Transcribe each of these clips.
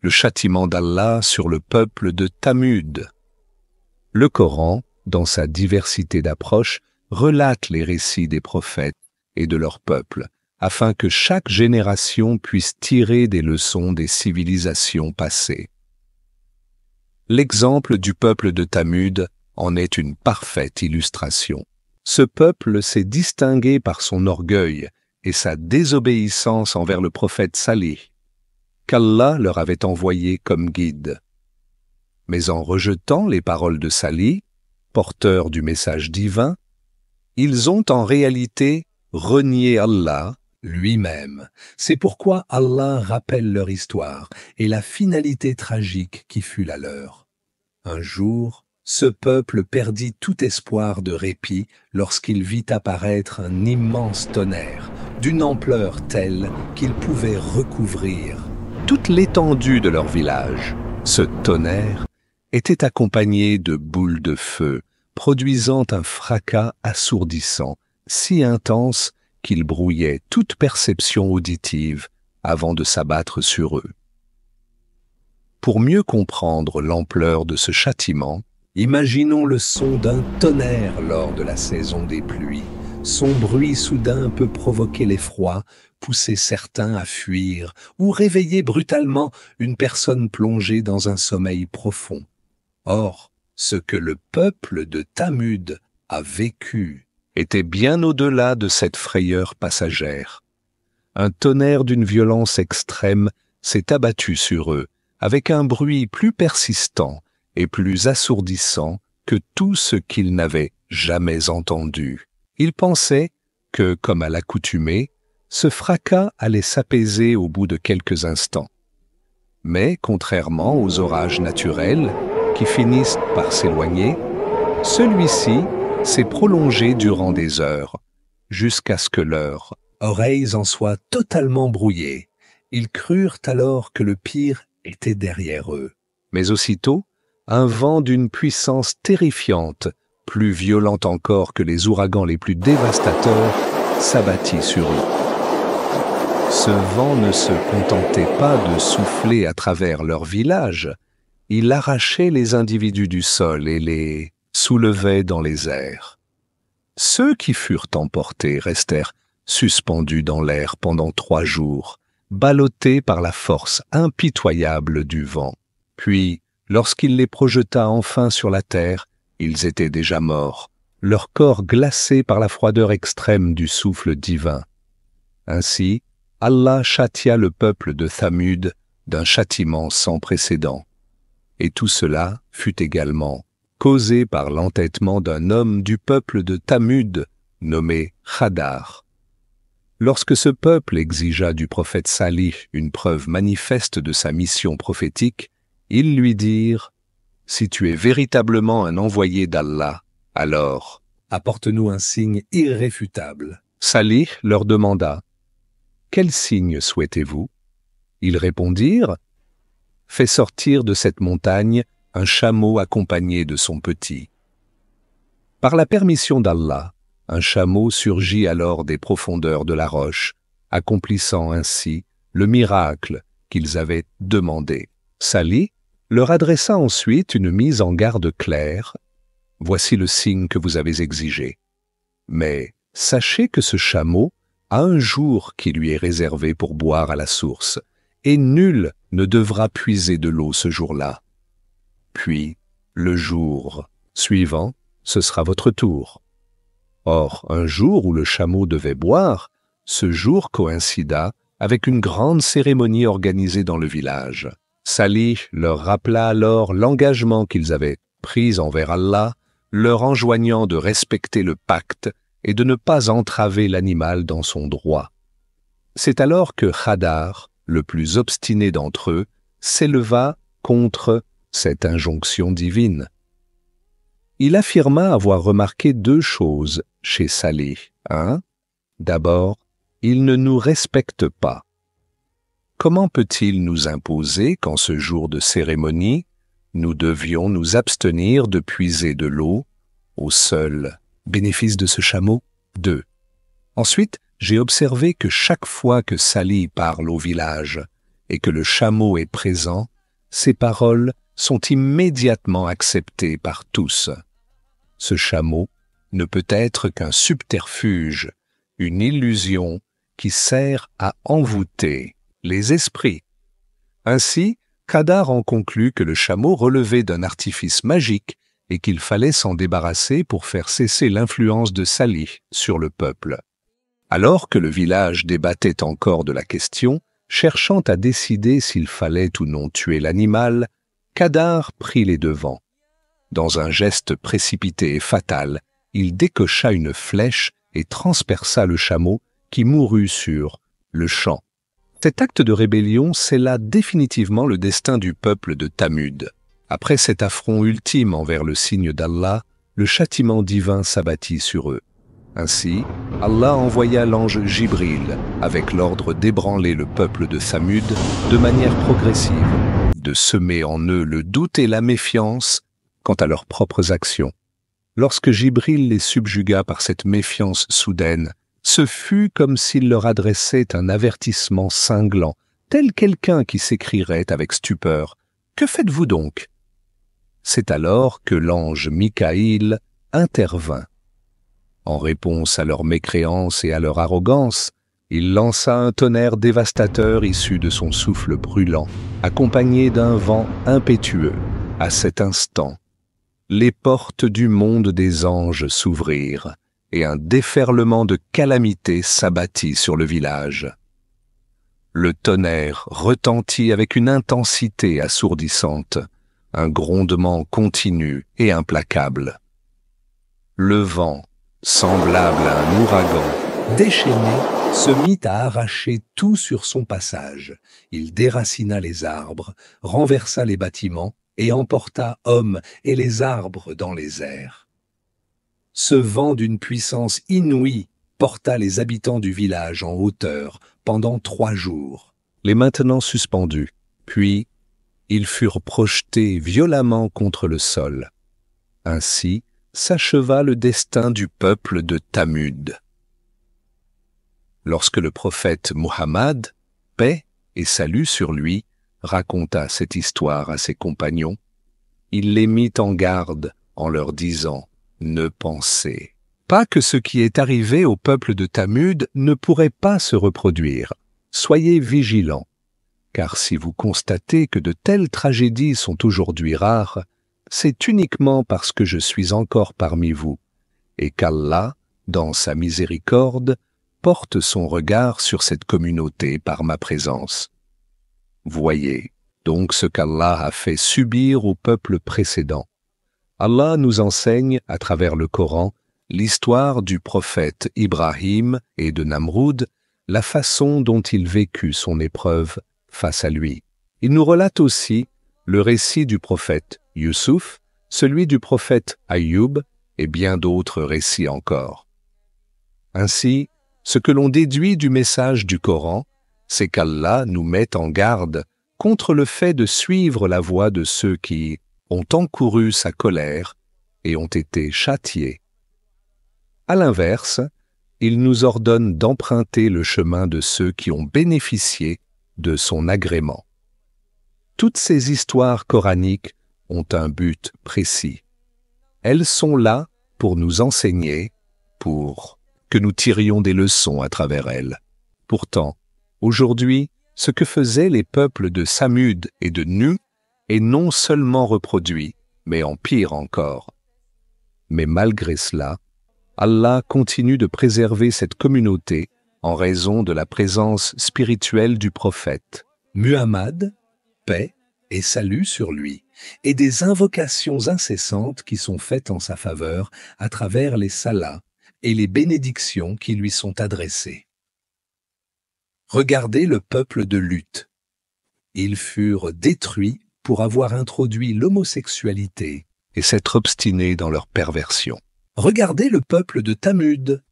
le châtiment d'Allah sur le peuple de Thamud. Le Coran, dans sa diversité d'approches, relate les récits des prophètes et de leur peuple, afin que chaque génération puisse tirer des leçons des civilisations passées. L'exemple du peuple de Thamud en est une parfaite illustration. Ce peuple s'est distingué par son orgueil et sa désobéissance envers le prophète Salih, qu'Allah leur avait envoyé comme guide. Mais en rejetant les paroles de Salih, porteur du message divin, ils ont en réalité renié Allah lui-même. C'est pourquoi Allah rappelle leur histoire et la finalité tragique qui fut la leur. Un jour, ce peuple perdit tout espoir de répit lorsqu'il vit apparaître un immense tonnerre, d'une ampleur telle qu'il pouvait recouvrir toute l'étendue de leur village. Ce tonnerre était accompagné de boules de feu, produisant un fracas assourdissant, si intense qu'il brouillait toute perception auditive avant de s'abattre sur eux. Pour mieux comprendre l'ampleur de ce châtiment, imaginons le son d'un tonnerre lors de la saison des pluies. Son bruit soudain peut provoquer l'effroi, pousser certains à fuir ou réveiller brutalement une personne plongée dans un sommeil profond. Or, ce que le peuple de Thamud a vécu était bien au-delà de cette frayeur passagère. Un tonnerre d'une violence extrême s'est abattu sur eux, avec un bruit plus persistant et plus assourdissant que tout ce qu'ils n'avaient jamais entendu. Ils pensaient que, comme à l'accoutumée, ce fracas allait s'apaiser au bout de quelques instants. Mais, contrairement aux orages naturels, qui finissent par s'éloigner, celui-ci s'est prolongé durant des heures, jusqu'à ce que leurs oreilles en soient totalement brouillées. Ils crurent alors que le pire était derrière eux. Mais aussitôt, un vent d'une puissance terrifiante, plus violent encore que les ouragans les plus dévastateurs, s'abattit sur eux. Ce vent ne se contentait pas de souffler à travers leur village, il arrachait les individus du sol et les soulevait dans les airs. Ceux qui furent emportés restèrent suspendus dans l'air pendant 3 jours, ballottés par la force impitoyable du vent. Puis, lorsqu'il les projeta enfin sur la terre, ils étaient déjà morts, leur corps glacé par la froideur extrême du souffle divin. Ainsi, Allah châtia le peuple de Thamud d'un châtiment sans précédent. Et tout cela fut également causé par l'entêtement d'un homme du peuple de Thamud, nommé Khadar. Lorsque ce peuple exigea du prophète Salih une preuve manifeste de sa mission prophétique, ils lui dirent « Si tu es véritablement un envoyé d'Allah, alors apporte-nous un signe irréfutable. » Salih leur demanda « Quel signe souhaitez-vous » Ils répondirent « Fais sortir de cette montagne un chameau accompagné de son petit. » Par la permission d'Allah, un chameau surgit alors des profondeurs de la roche, accomplissant ainsi le miracle qu'ils avaient demandé. Salih leur adressa ensuite une mise en garde claire. « Voici le signe que vous avez exigé. Mais sachez que ce chameau a un jour qui lui est réservé pour boire à la source, et nul ne devra puiser de l'eau ce jour-là. Puis, le jour suivant, ce sera votre tour. » Or, un jour où le chameau devait boire, ce jour coïncida avec une grande cérémonie organisée dans le village. Salih leur rappela alors l'engagement qu'ils avaient pris envers Allah, leur enjoignant de respecter le pacte et de ne pas entraver l'animal dans son droit. C'est alors que Khadar, le plus obstiné d'entre eux, s'éleva contre cette injonction divine. Il affirma avoir remarqué 2 choses chez Salih. 1. D'abord, il ne nous respecte pas. Comment peut-il nous imposer qu'en ce jour de cérémonie, nous devions nous abstenir de puiser de l'eau au seul bénéfice de ce chameau? 2. Ensuite, j'ai observé que chaque fois que Salih parle au village, et que le chameau est présent, ces paroles sont immédiatement acceptées par tous. Ce chameau ne peut être qu'un subterfuge, une illusion qui sert à envoûter les esprits. Ainsi, Qadar en conclut que le chameau relevait d'un artifice magique et qu'il fallait s'en débarrasser pour faire cesser l'influence de Salih sur le peuple. Alors que le village débattait encore de la question, cherchant à décider s'il fallait ou non tuer l'animal, Qadar prit les devants. Dans un geste précipité et fatal, il décocha une flèche et transperça le chameau qui mourut sur le champ. Cet acte de rébellion scella définitivement le destin du peuple de Thamud. Après cet affront ultime envers le signe d'Allah, le châtiment divin s'abattit sur eux. Ainsi, Allah envoya l'ange Jibril avec l'ordre d'ébranler le peuple de Thamud de manière progressive, de semer en eux le doute et la méfiance quant à leurs propres actions. Lorsque Jibril les subjugua par cette méfiance soudaine, ce fut comme s'il leur adressait un avertissement cinglant, tel quelqu'un qui s'écrierait avec stupeur « Que faites-vous donc ?» C'est alors que l'ange Mikaïl intervint. En réponse à leur mécréance et à leur arrogance, il lança un tonnerre dévastateur issu de son souffle brûlant, accompagné d'un vent impétueux. À cet instant, les portes du monde des anges s'ouvrirent et un déferlement de calamités s'abattit sur le village. Le tonnerre retentit avec une intensité assourdissante, un grondement continu et implacable. Le vent, semblable à un ouragan, déchaîné, se mit à arracher tout sur son passage. Il déracina les arbres, renversa les bâtiments et emporta hommes et les arbres dans les airs. Ce vent d'une puissance inouïe porta les habitants du village en hauteur pendant 3 jours, les maintenant suspendus, puis ils furent projetés violemment contre le sol. Ainsi s'acheva le destin du peuple de Thamud. Lorsque le prophète Muhammad, paix et salut sur lui, raconta cette histoire à ses compagnons, il les mit en garde en leur disant « Ne pensez pas que ce qui est arrivé au peuple de Thamud ne pourrait pas se reproduire. Soyez vigilants, car si vous constatez que de telles tragédies sont aujourd'hui rares, c'est uniquement parce que je suis encore parmi vous, et qu'Allah, dans sa miséricorde, porte son regard sur cette communauté par ma présence. Voyez donc ce qu'Allah a fait subir au peuple précédent. Allah nous enseigne, à travers le Coran, l'histoire du prophète Ibrahim et de Namroud, la façon dont il vécut son épreuve face à lui. Il nous relate aussi le récit du prophète Youssouf, celui du prophète Ayoub et bien d'autres récits encore. Ainsi, ce que l'on déduit du message du Coran, c'est qu'Allah nous met en garde contre le fait de suivre la voie de ceux qui ont encouru sa colère et ont été châtiés. À l'inverse, il nous ordonne d'emprunter le chemin de ceux qui ont bénéficié de son agrément. Toutes ces histoires coraniques ont un but précis. Elles sont là pour nous enseigner, pour que nous tirions des leçons à travers elles. Pourtant, aujourd'hui, ce que faisaient les peuples de Thamud et de Nu est non seulement reproduit, mais en pire encore. Mais malgré cela, Allah continue de préserver cette communauté en raison de la présence spirituelle du prophète Muhammad, paix et salut sur lui, et des invocations incessantes qui sont faites en sa faveur à travers les salats et les bénédictions qui lui sont adressées. Regardez le peuple de Lut. Ils furent détruits pour avoir introduit l'homosexualité et s'être obstinés dans leur perversion. Regardez le peuple de Thamud.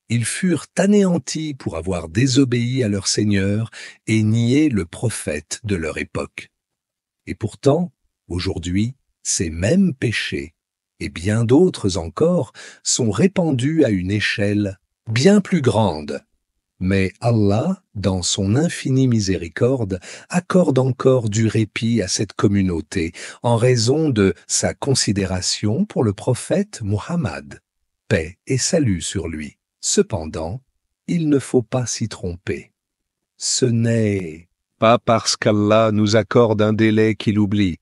Ils furent anéantis pour avoir désobéi à leur Seigneur et nié le prophète de leur époque. Et pourtant, aujourd'hui, ces mêmes péchés, et bien d'autres encore, sont répandus à une échelle bien plus grande. Mais Allah, dans son infinie miséricorde, accorde encore du répit à cette communauté en raison de sa considération pour le prophète Muhammad. Paix et salut sur lui. Cependant, il ne faut pas s'y tromper. Ce n'est pas parce qu'Allah nous accorde un délai qu'il oublie.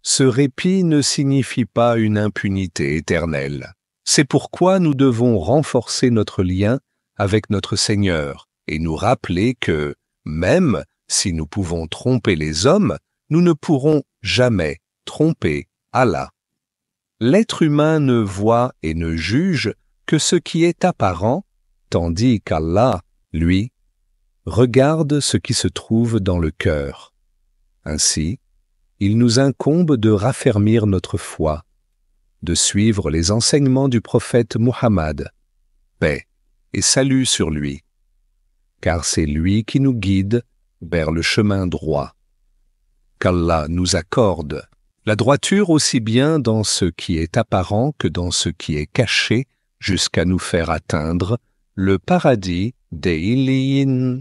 Ce répit ne signifie pas une impunité éternelle. C'est pourquoi nous devons renforcer notre lien avec notre Seigneur et nous rappeler que, même si nous pouvons tromper les hommes, nous ne pourrons jamais tromper Allah. L'être humain ne voit et ne juge que ce qui est apparent, tandis qu'Allah, lui, regarde ce qui se trouve dans le cœur. Ainsi, il nous incombe de raffermir notre foi, de suivre les enseignements du prophète Muhammad, paix et salut sur lui, car c'est lui qui nous guide vers le chemin droit. Qu'Allah nous accorde la droiture aussi bien dans ce qui est apparent que dans ce qui est caché, jusqu'à nous faire atteindre le paradis des Illiyin.